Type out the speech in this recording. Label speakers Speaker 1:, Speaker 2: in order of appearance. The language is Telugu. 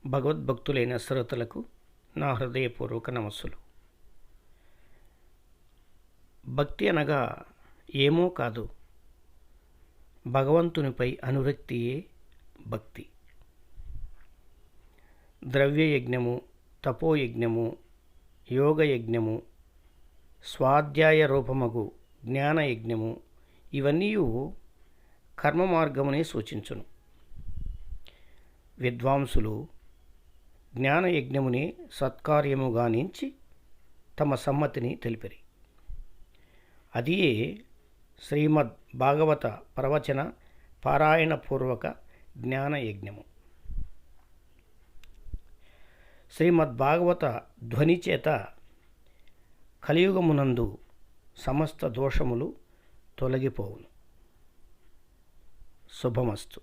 Speaker 1: భగవద్భక్తులైన శ్రోతలకు నా హృదయపూర్వక నమస్సులు. భక్తి అనగా ఏమో కాదు, భగవంతునిపై అనురక్తియే భక్తి. ద్రవ్యయజ్ఞము, తపోయజ్ఞము, యోగయజ్ఞము, స్వాధ్యాయ రూపమగు జ్ఞానయజ్ఞము ఇవన్నీ కర్మ మార్గమునే సూచించును. విద్వాంసులు జ్ఞానయజ్ఞముని సత్కార్యముగా నించి తమ సమ్మతిని తెలిపిరి. అదియే శ్రీమద్ భాగవత ప్రవచన పారాయణపూర్వక జ్ఞానయజ్ఞము. శ్రీమద్ భాగవత ధ్వని చేత కలియుగమునందు సమస్త దోషములు తొలగిపోవును. శుభమస్తు.